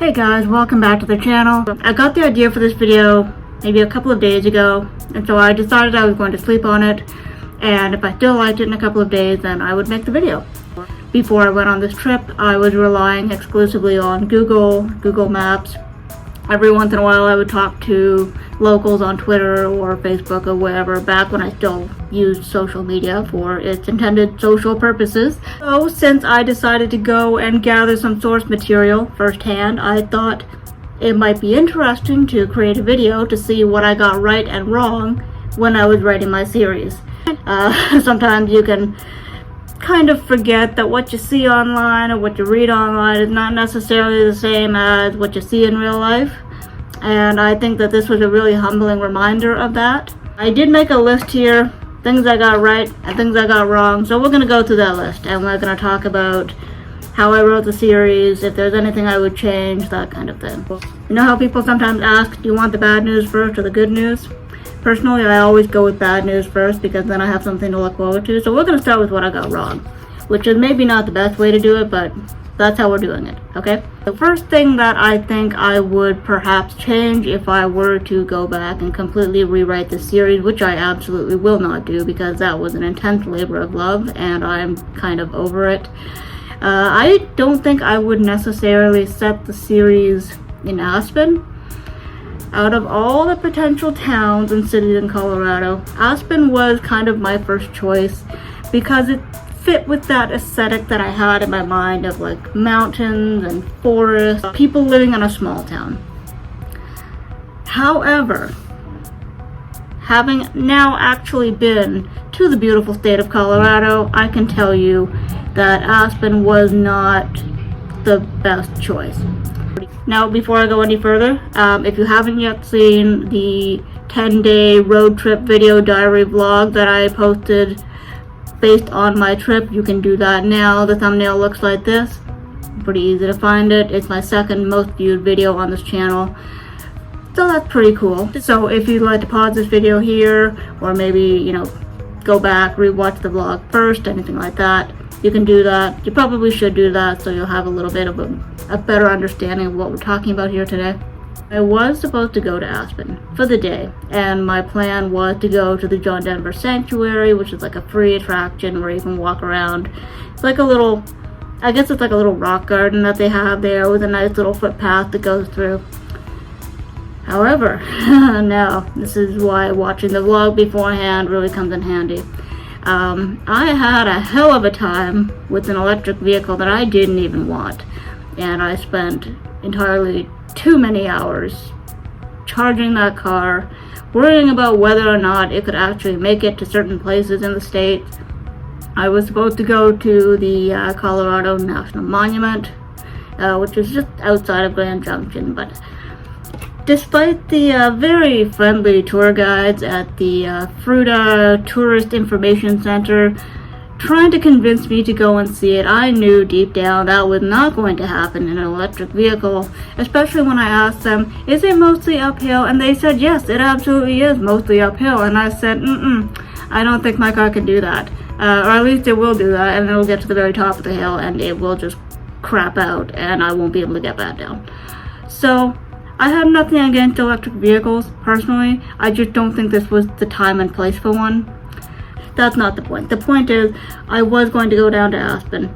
Hey guys, welcome back to the channel. I got the idea for this video maybe a couple of days ago, and so I decided I was going to sleep on it, and if I still liked it in a couple of days, then I would make the video. Before I went on this trip, I was relying exclusively on Google Maps. Every once in a while I would talk to locals on Twitter or Facebook or wherever, back when I still used social media for its intended social purposes. So since I decided to go and gather some source material firsthand, I thought it might be interesting to create a video to see what I got right and wrong when I was writing my series. Sometimes you can kind of forget that what you see online or what you read online is not necessarily the same as what you see in real life, and I think that this was a really humbling reminder of that. I did make a list here, things I got right and things I got wrong, so we're going to go through that list and we're going to talk about how I wrote the series, if there's anything I would change, that kind of thing. You know how people sometimes ask, do you want the bad news first or the good news? Personally, I always go with bad news first because then I have something to look forward to. So we're going to start with what I got wrong, which is maybe not the best way to do it, but that's how we're doing it, okay? The first thing that I think I would perhaps change if I were to go back and completely rewrite the series, which I absolutely will not do because that was an intense labor of love and I'm kind of over it. I don't think I would necessarily set the series in Aspen. Out of all the potential towns and cities in Colorado, Aspen was kind of my first choice because it fit with that aesthetic that I had in my mind of like mountains and forests, people living in a small town. However, having now actually been to the beautiful state of Colorado, I can tell you that Aspen was not the best choice. Now, before I go any further, if you haven't yet seen the 10-day road trip video diary vlog that I posted based on my trip, you can do that now. The thumbnail looks like this. Pretty easy to find it. It's my second most viewed video on this channel, so that's pretty cool. So if you'd like to pause this video here, or maybe, you know, go back, rewatch the vlog first, anything like that, you can do that. You probably should do that so you'll have a little bit of a better understanding of what we're talking about here today. I was supposed to go to Aspen for the day, and my plan was to go to the John Denver Sanctuary, which is like a free attraction where you can walk around. It's like a little, I guess it's like a little rock garden that they have there with a nice little footpath that goes through. However, now this is why watching the vlog beforehand really comes in handy. I had a hell of a time with an electric vehicle that I didn't even want, and I spent entirely too many hours charging that car, worrying about whether or not it could actually make it to certain places in the state. I was supposed to go to the Colorado National Monument, which is just outside of Grand Junction, but despite the very friendly tour guides at the Fruta Tourist Information Center trying to convince me to go and see it, I knew deep down that was not going to happen in an electric vehicle, especially when I asked them, is it mostly uphill? And they said, yes, it absolutely is mostly uphill. And I said, I don't think my car can do that. Or at least it will do that, and it'll get to the very top of the hill and it will just crap out and I won't be able to get back down. So I have nothing against electric vehicles, personally. I just don't think this was the time and place for one. That's not the point. The point is, I was going to go down to Aspen,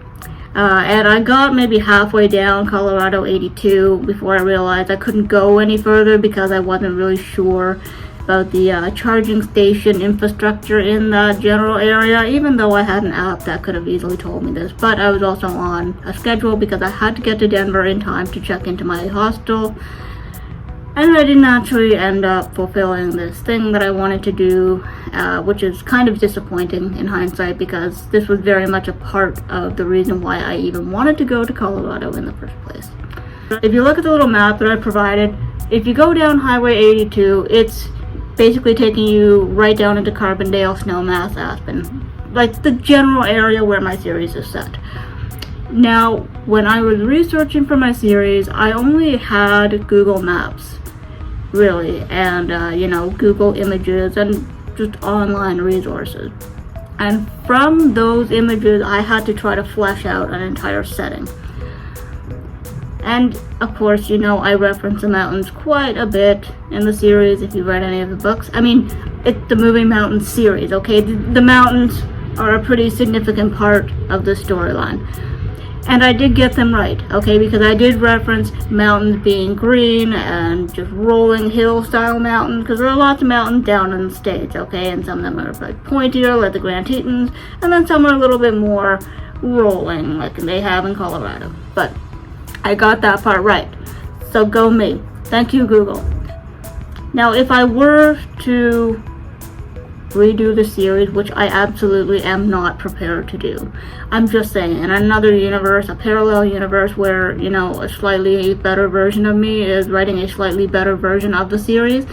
and I got maybe halfway down Colorado 82 before I realized I couldn't go any further because I wasn't really sure about the charging station infrastructure in that general area, even though I had an app that could have easily told me this. But I was also on a schedule because I had to get to Denver in time to check into my hostel. And I didn't actually end up fulfilling this thing that I wanted to do, which is kind of disappointing in hindsight because this was very much a part of the reason why I even wanted to go to Colorado in the first place. If you look at the little map that I provided, if you go down Highway 82, it's basically taking you right down into Carbondale, Snowmass, Aspen, like the general area where my series is set. Now, when I was researching for my series, I only had Google Maps, really, and Google Images and just online resources. And from those images, I had to try to flesh out an entire setting. And of course, you know, I reference the mountains quite a bit in the series if you've read any of the books. I mean, it's the Moving Mountains series, okay? The mountains are a pretty significant part of the storyline. And I did get them right, okay? Because I did reference mountains being green and just rolling hill style mountains, because there are lots of mountains down in the States, okay? And some of them are like pointier, like the Grand Tetons, and then some are a little bit more rolling, like they have in Colorado. But I got that part right. So go me. Thank you, Google. Now, if I were to redo the series, which I absolutely am not prepared to do, I'm just saying, in another universe, a parallel universe where, you know, a slightly better version of me is writing a slightly better version of the series,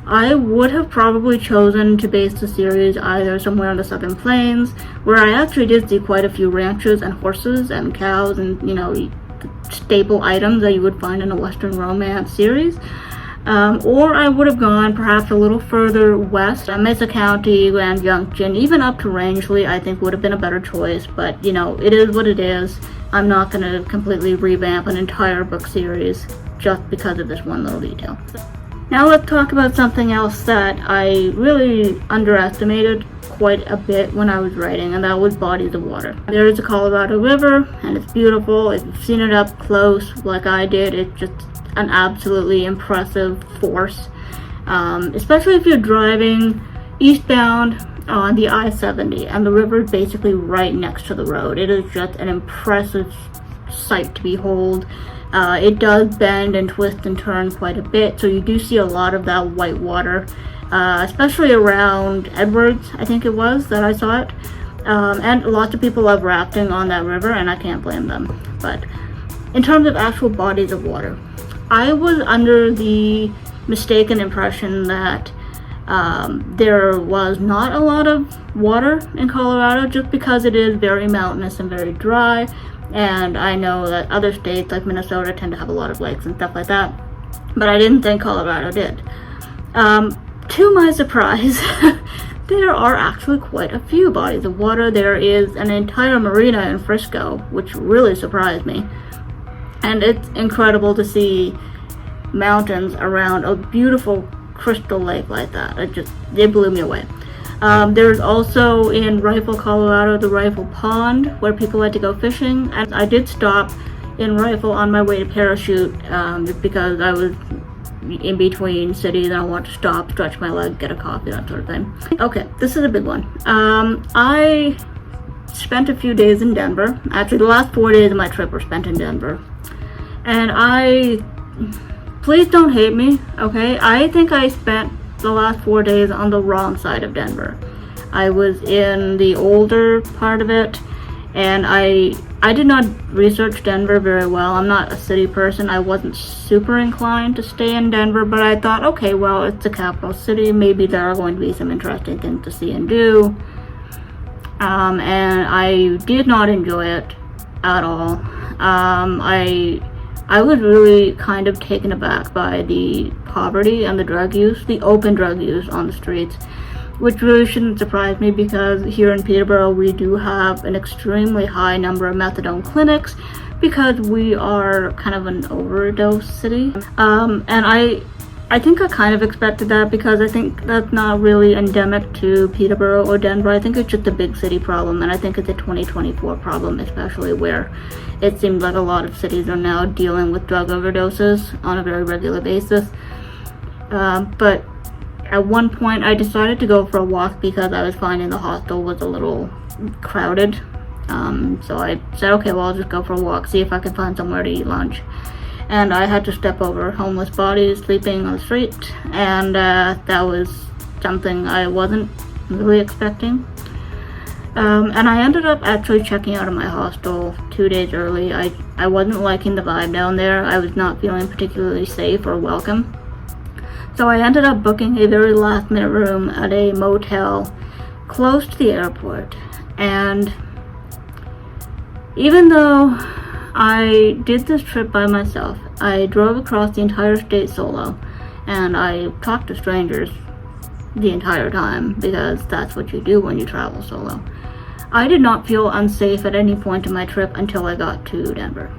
I would have probably chosen to base the series either somewhere in the Southern Plains, where I actually did see quite a few ranches and horses and cows and, you know, staple items that you would find in a Western romance series. Or I would have gone perhaps a little further west, Mesa County, Grand Junction, even up to Rangeley, I think would have been a better choice. But, you know, it is what it is. I'm not going to completely revamp an entire book series just because of this one little detail. Now let's talk about something else that I really underestimated quite a bit when I was writing, and that was bodies of water. There is a Colorado River, and it's beautiful. If you've seen it up close like I did, it's just an absolutely impressive force, especially if you're driving eastbound on the I-70 and the river is basically right next to the road. It is just an impressive sight to behold. It does bend and twist and turn quite a bit, so you do see a lot of that white water, especially around Edwards, I think it was, that I saw it. And lots of people love rafting on that river, and I can't blame them. But in terms of actual bodies of water, I was under the mistaken impression that there was not a lot of water in Colorado, just because it is very mountainous and very dry. And I know that other states like Minnesota tend to have a lot of lakes and stuff like that, but I didn't think Colorado did. To my surprise, there are actually quite a few bodies of water. There is an entire marina in Frisco, which really surprised me. And it's incredible to see mountains around a beautiful crystal lake like that. It blew me away. There's also in Rifle, Colorado, the Rifle Pond, where people like to go fishing. And I did stop in Rifle on my way to Parachute, just because I was in between cities and I wanted to stop, stretch my leg, get a coffee, that sort of thing. Okay, this is a big one. I spent a few days in Denver. Actually, the last 4 days of my trip were spent in Denver. And please don't hate me, okay? I think I spent the last 4 days on the wrong side of Denver. I was in the older part of it, and I did not research Denver very well. I'm not a city person. I wasn't super inclined to stay in Denver, but I thought, okay, well, it's the capital city. Maybe there are going to be some interesting things to see and do. And I did not enjoy it at all. I was really kind of taken aback by the poverty and the drug use, the open drug use on the streets, which really shouldn't surprise me because here in Peterborough we do have an extremely high number of methadone clinics because we are kind of an overdose city. And I think I kind of expected that because I think that's not really endemic to Peterborough or Denver. I think it's just a big city problem, and I think it's a 2024 problem, especially where it seems like a lot of cities are now dealing with drug overdoses on a very regular basis. But at one point I decided to go for a walk because I was finding the hostel was a little crowded. So I said, okay, well, I'll just go for a walk, see if I can find somewhere to eat lunch. And I had to step over homeless bodies sleeping on the street, and that was something I wasn't really expecting. And I ended up actually checking out of my hostel 2 days early. I wasn't liking the vibe down there. I was not feeling particularly safe or welcome. So I ended up booking a very last minute room at a motel close to the airport. And even though I did this trip by myself, I drove across the entire state solo, and I talked to strangers the entire time because that's what you do when you travel solo. I did not feel unsafe at any point in my trip until I got to Denver.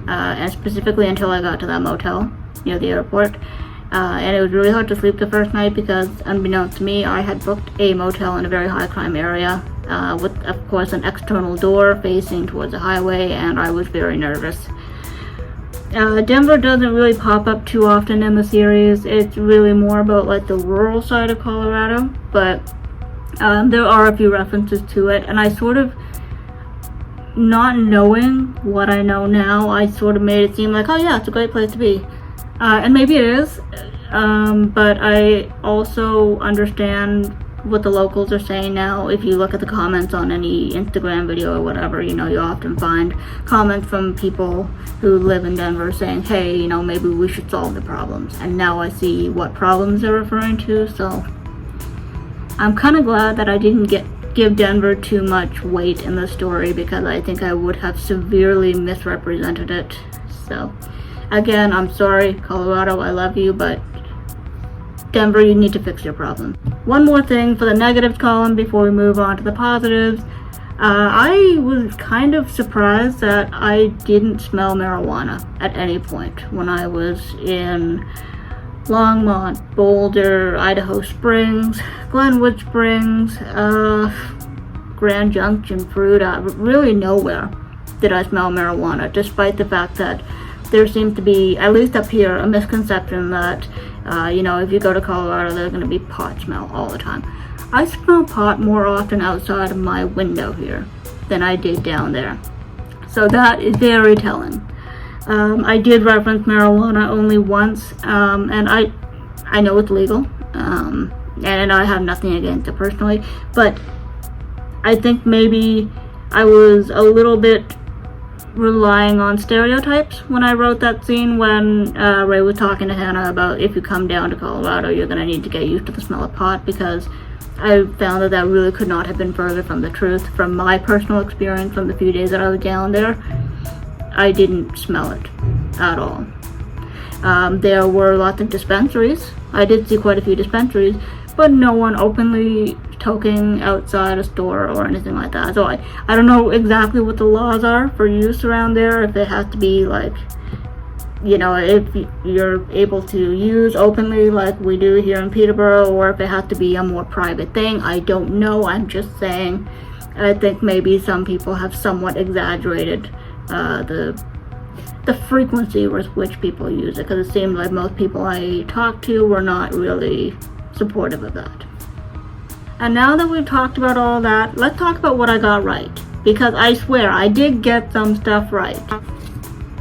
and specifically until I got to that motel near the airport. And it was really hard to sleep the first night because, unbeknownst to me, I had booked a motel in a very high crime area with, of course, an external door facing towards the highway, and I was very nervous. Denver doesn't really pop up too often in the series. It's really more about like the rural side of Colorado, but there are a few references to it, and I sort of, not knowing what I know now, I sort of made it seem like, oh yeah, it's a great place to be. And maybe it is, but I also understand what the locals are saying now. If you look at the comments on any Instagram video or whatever, you often find comments from people who live in Denver saying, hey, maybe we should solve the problems. And now I see what problems they're referring to, so I'm kind of glad that I didn't give Denver too much weight in the story, because I think I would have severely misrepresented it. So again, I'm sorry, Colorado, I love you, but Denver, you need to fix your problem. One more thing for the negatives column before we move on to the positives. I was kind of surprised that I didn't smell marijuana at any point when I was in Longmont, Boulder, Idaho Springs, Glenwood Springs, Grand Junction, Fruita. Really nowhere did I smell marijuana, despite the fact that there seems to be, at least up here, a misconception that, if you go to Colorado, there's going to be pot smell all the time. I smell pot more often outside of my window here than I did down there. So that is very telling. I did reference marijuana only once, and I know it's legal, and I have nothing against it personally, but I think maybe I was a little bit relying on stereotypes when I wrote that scene when Ray was talking to Hannah about, if you come down to Colorado, you're going to need to get used to the smell of pot, because I found that really could not have been further from the truth. From my personal experience from the few days that I was down there, I didn't smell it at all. There were lots of dispensaries. I did see quite a few dispensaries, but no one openly toking outside a store or anything like that. So I don't know exactly what the laws are for use around there, if it has to be like, if you're able to use openly like we do here in Peterborough, or if it has to be a more private thing. I don't know, I'm just saying. I think maybe some people have somewhat exaggerated the frequency with which people use it, because it seemed like most people I talked to were not really supportive of that. And now that we've talked about all that, let's talk about what I got right, because I swear I did get some stuff right.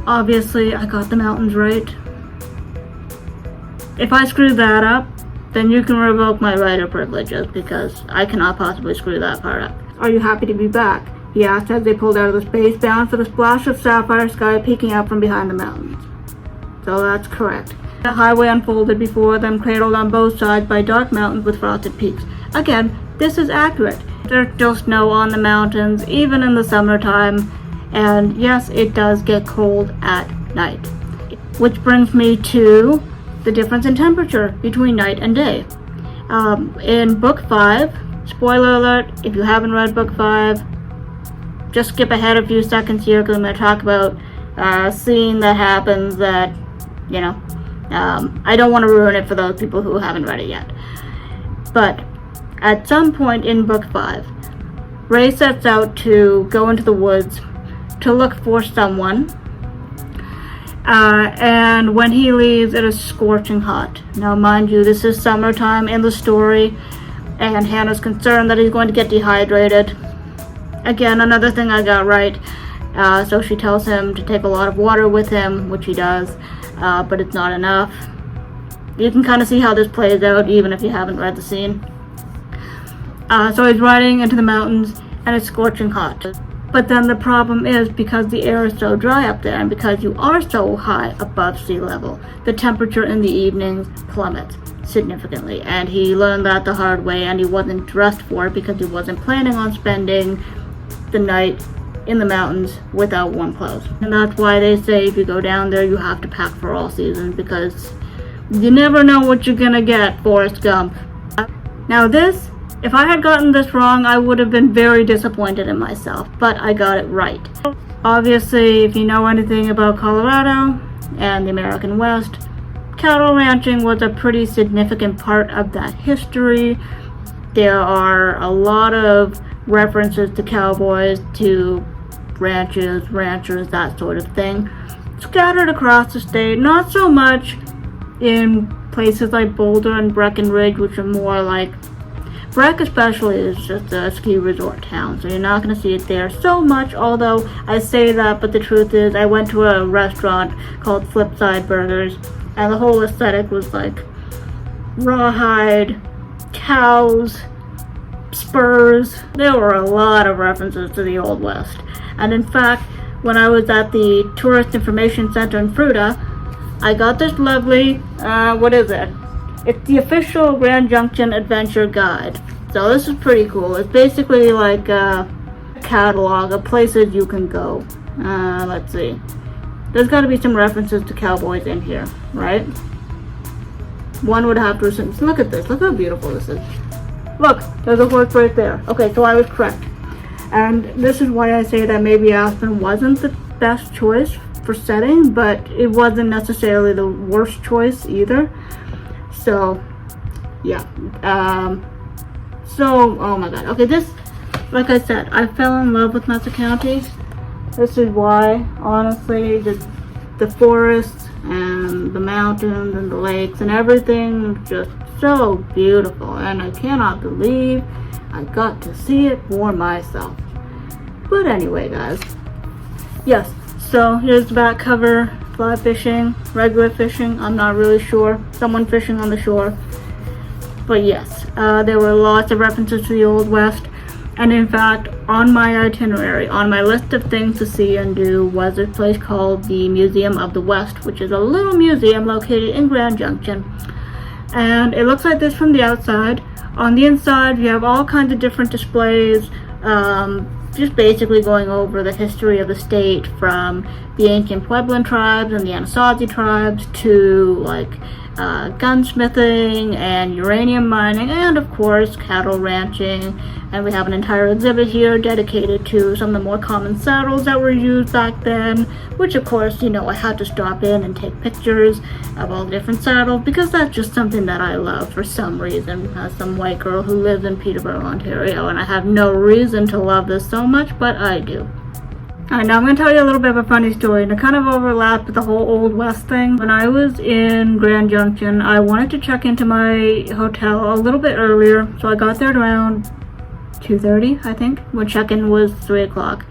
Obviously, I got the mountains right. If I screw that up, then you can revoke my writer privileges, because I cannot possibly screw that part up. Are you happy to be back? He asked as they pulled out of the space, bound for the splash of sapphire sky peeking out from behind the mountains. So that's correct. The highway unfolded before them, cradled on both sides by dark mountains with frosted peaks. Again, this is accurate. There's still snow on the mountains, even in the summertime, and yes, it does get cold at night. Which brings me to the difference in temperature between night and day. In Book 5, spoiler alert, if you haven't read Book 5, just skip ahead a few seconds here, because I'm going to talk about a scene that happens that, I don't want to ruin it for those people who haven't read it yet. But at some point in Book 5, Ray sets out to go into the woods to look for someone, and when he leaves, it is scorching hot. Now, mind you, this is summertime in the story, and Hannah's concerned that he's going to get dehydrated. Again, another thing I got right. So she tells him to take a lot of water with him, which he does, but it's not enough. You can kind of see how this plays out, even if you haven't read the scene. So he's riding into the mountains, and it's scorching hot. But then the problem is, because the air is so dry up there, and because you are so high above sea level, the temperature in the evenings plummets significantly. And he learned that the hard way, and he wasn't dressed for it, because he wasn't planning on spending the night in the mountains without warm clothes. And that's why they say if you go down there, you have to pack for all seasons, because you never know what you're gonna get, Forrest Gump. Now this, if I had gotten this wrong, I would have been very disappointed in myself, but I got it right. Obviously, if you know anything about Colorado and the American West, cattle ranching was a pretty significant part of that history. There are a lot of references to cowboys, to ranches, ranchers, that sort of thing, scattered across the state. Not so much in places like Boulder and Breckenridge, which are more like, Breck especially is just a ski resort town, so you're not going to see it there so much, although I say that, but the truth is I went to a restaurant called Flipside Burgers, and the whole aesthetic was like rawhide, cows, spurs. There were a lot of references to the Old West. And in fact, when I was at the Tourist Information Center in Fruita, I got this lovely, what is it? It's the official Grand Junction Adventure Guide. So this is pretty cool. It's basically like a catalog of places you can go. Let's see. There's got to be some references to cowboys in here, right? One would have to assume. Look at this. Look how beautiful this is. Look, there's a horse right there. Okay, so I was correct. And this is why I say that maybe Aspen wasn't the best choice for setting, but it wasn't necessarily the worst choice either. So, yeah. Oh my god. Okay, this, like I said, I fell in love with Messer County. This is why, honestly, the forests and the mountains and the lakes and everything, just so beautiful. And I cannot believe I got to see it for myself. But anyway, guys. Yes, so here's the back cover. Fly fishing, regular fishing, I'm not really sure. Someone fishing on the shore. But yes, there were lots of references to the Old West. And in fact, on my itinerary, on my list of things to see and do, was a place called the Museum of the West, which is a little museum located in Grand Junction. And it looks like this from the outside. On the inside, you have all kinds of different displays, just basically going over the history of the state, from the ancient Puebloan tribes and the Anasazi tribes to like gunsmithing and uranium mining, and of course cattle ranching. And we have an entire exhibit here dedicated to some of the more common saddles that were used back then, which of course, you know, I had to stop in and take pictures of all the different saddles, because that's just something that I love for some reason, as some white girl who lives in Peterborough, Ontario, and I have no reason to love this so much, but I do. Alright, now I'm going to tell you a little bit of a funny story, and it kind of overlapped with the whole Old West thing. When I was in Grand Junction, I wanted to check into my hotel a little bit earlier, so I got there at around 2:30, I think, when check-in was 3 o'clock.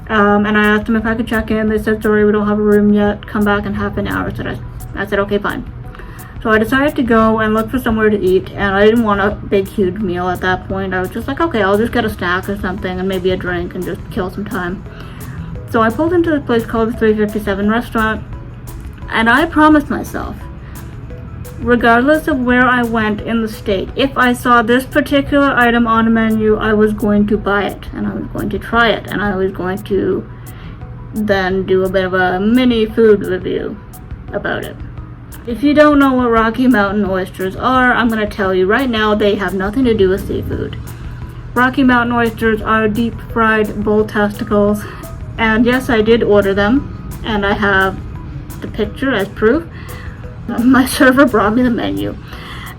And I asked them if I could check in. They said, sorry, we don't have a room yet, come back in half an hour. I said, okay, fine. So I decided to go and look for somewhere to eat, and I didn't want a big, huge meal at that point. I was just like, okay, I'll just get a snack or something and maybe a drink and just kill some time. So I pulled into this place called the 357 restaurant, and I promised myself, regardless of where I went in the state, if I saw this particular item on a menu, I was going to buy it, and I was going to try it, and I was going to then do a bit of a mini food review about it. If you don't know what Rocky Mountain oysters are, I'm going to tell you right now, they have nothing to do with seafood. Rocky Mountain oysters are deep fried bull testicles, and yes, I did order them, and I have the picture as proof. My server brought me the menu,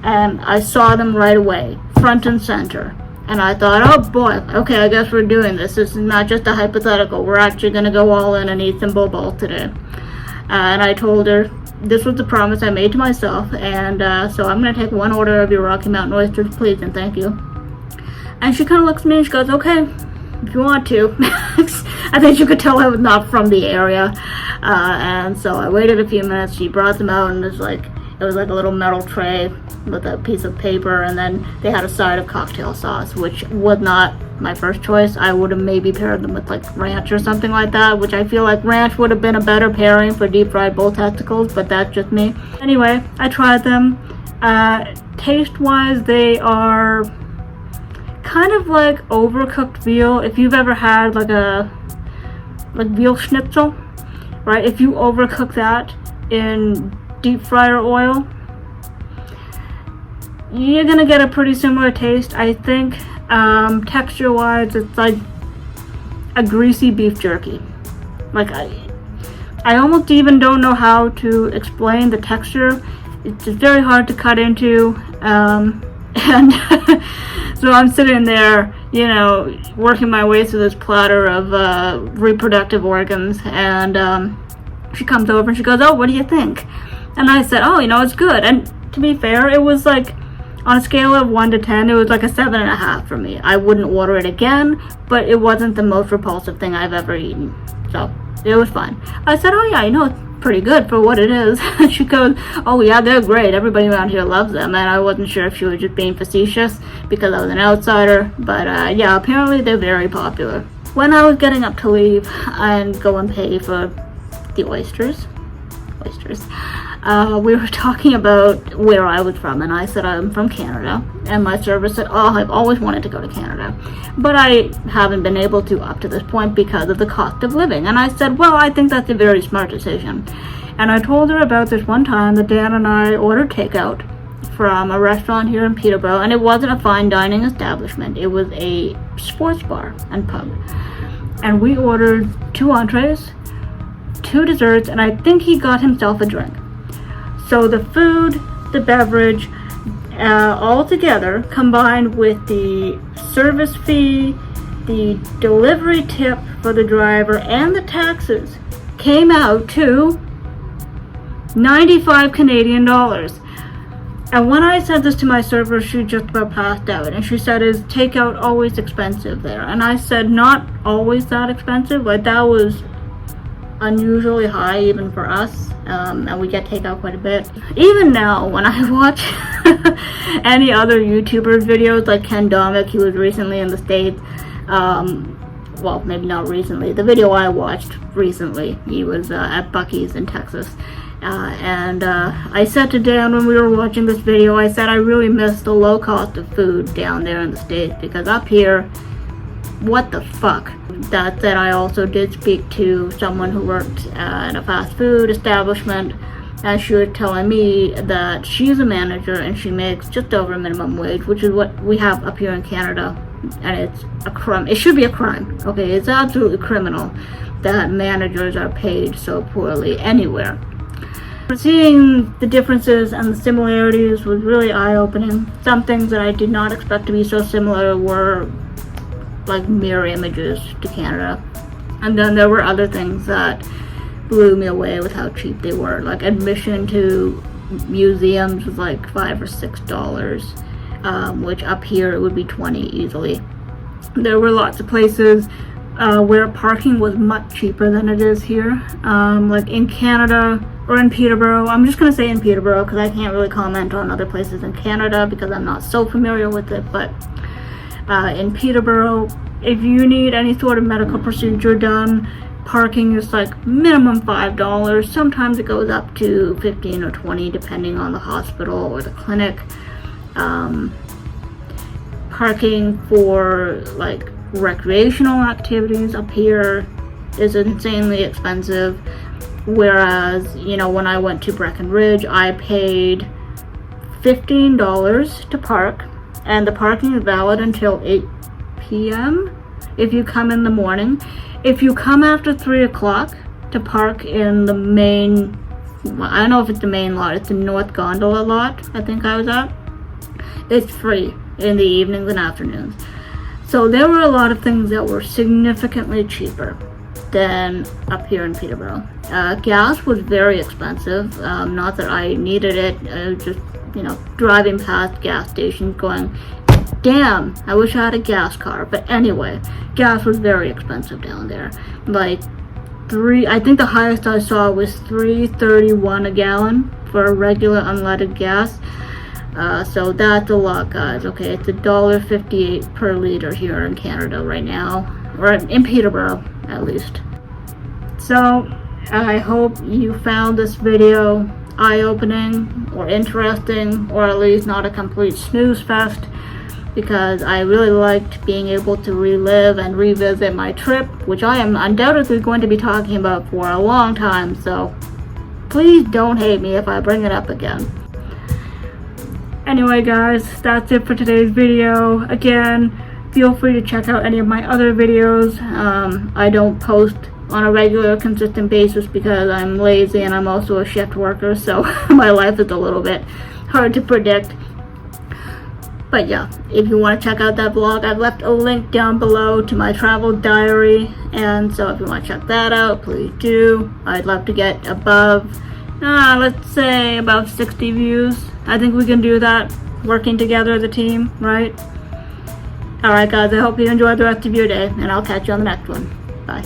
and I saw them right away, front and center. And I thought, oh boy, okay, I guess we're doing this. This is not just a hypothetical. We're actually going to go all in and eat some bull balls today. And I told her this was the promise I made to myself, and so I'm going to take one order of your Rocky Mountain oysters, please, and thank you. And she kind of looks at me and she goes, okay, if you want to. I think you could tell I was not from the area. And so I waited a few minutes. She brought them out, and it was like a little metal tray with a piece of paper, and then they had a side of cocktail sauce, which was not my first choice. I would have maybe paired them with like ranch or something like that, which I feel like ranch would have been a better pairing for deep fried bull testicles, but that's just me. Anyway, I tried them. Taste wise, they are kind of like overcooked veal. If you've ever had like veal schnitzel, right? If you overcook that in deep fryer oil, you're gonna get a pretty similar taste, I think. Texture wise, it's like a greasy beef jerky. Like, I almost even don't know how to explain the texture. It's just very hard to cut into, and so I'm sitting there, you know, working my way through this platter of reproductive organs, and she comes over and she goes, "Oh, what do you think?" And I said, "Oh, you know, it's good." And to be fair, it was like, on a scale of 1 to 10, it was like a 7.5 for me. I wouldn't order it again, but it wasn't the most repulsive thing I've ever eaten. So it was fine. I said, "Oh yeah, you know, it's pretty good for what it is." She goes, "Oh yeah, they're great. Everybody around here loves them." And I wasn't sure if she was just being facetious because I was an outsider. But yeah, apparently they're very popular. When I was getting up to leave and go and pay for the oysters, we were talking about where I was from, and I said I'm from Canada, and my server said, "Oh, I've always wanted to go to Canada, but I haven't been able to up to this point because of the cost of living." And I said, "Well, I think that's a very smart decision." And I told her about this one time that Dan and I ordered takeout from a restaurant here in Peterborough, and it wasn't a fine dining establishment, it was a sports bar and pub, and we ordered 2 entrees, 2 desserts, and I think he got himself a drink. So the food, the beverage, all together, combined with the service fee, the delivery tip for the driver, and the taxes, came out to 95 Canadian dollars. And when I said this to my server, she just about passed out, and she said, "Is takeout always expensive there?" And I said, "Not always that expensive, like that was unusually high even for us, and we get takeout quite a bit." Even now, when I watch any other YouTuber videos like Ken Domick, he was recently in the States, well, maybe not recently, the video I watched recently, he was at Buc-ee's in Texas, and I said to Dan when we were watching this video, I said I really miss the low cost of food down there in the States, because up here, what the fuck. That said, I also did speak to someone who worked at a fast food establishment, and she was telling me that she's a manager and she makes just over minimum wage, which is what we have up here in Canada, and it's a crime. It should be a crime, okay? It's absolutely criminal that managers are paid so poorly anywhere. Seeing the differences and the similarities was really eye-opening. Some things that I did not expect to be so similar were like mirror images to Canada, and then there were other things that blew me away with how cheap they were. Like admission to museums was like $5 or $6, which up here it would be 20 easily. There were lots of places where parking was much cheaper than it is here, like in Canada or in Peterborough. I'm just gonna say in Peterborough because I can't really comment on other places in Canada because I'm not so familiar with it, but in Peterborough, if you need any sort of medical procedure done, parking is like minimum $5. Sometimes it goes up to 15 or 20 depending on the hospital or the clinic. Parking for like recreational activities up here is insanely expensive, whereas, you know, when I went to Breckenridge, I paid $15 to park, and the parking is valid until 8 p.m. if you come in the morning. If you come after 3 o'clock to park in the main, I don't know if it's the main lot, it's the North Gondola lot I think I was at, it's free in the evenings and afternoons. So there were a lot of things that were significantly cheaper than up here in Peterborough. Gas was very expensive, not that I needed it, just, you know, driving past gas stations going, damn, I wish I had a gas car. But anyway, gas was very expensive down there. Like I think the highest I saw was $3.31 a gallon for a regular unleaded gas. So that's a lot, guys. Okay, it's $1.58 per liter here in Canada right now, or in Peterborough at least. So I hope you found this video eye-opening or interesting, or at least not a complete snooze fest, because I really liked being able to relive and revisit my trip, which I am undoubtedly going to be talking about for a long time, so please don't hate me if I bring it up again. Anyway guys, that's it for today's video. Again, feel free to check out any of my other videos. I don't post on a regular, consistent basis because I'm lazy and I'm also a shift worker, so my life is a little bit hard to predict. But yeah, if you want to check out that vlog, I've left a link down below to my travel diary, and so if you want to check that out, please do. I'd love to get above, let's say above 60 views. I think we can do that, working together as a team, right? Alright guys, I hope you enjoy the rest of your day, and I'll catch you on the next one. Bye.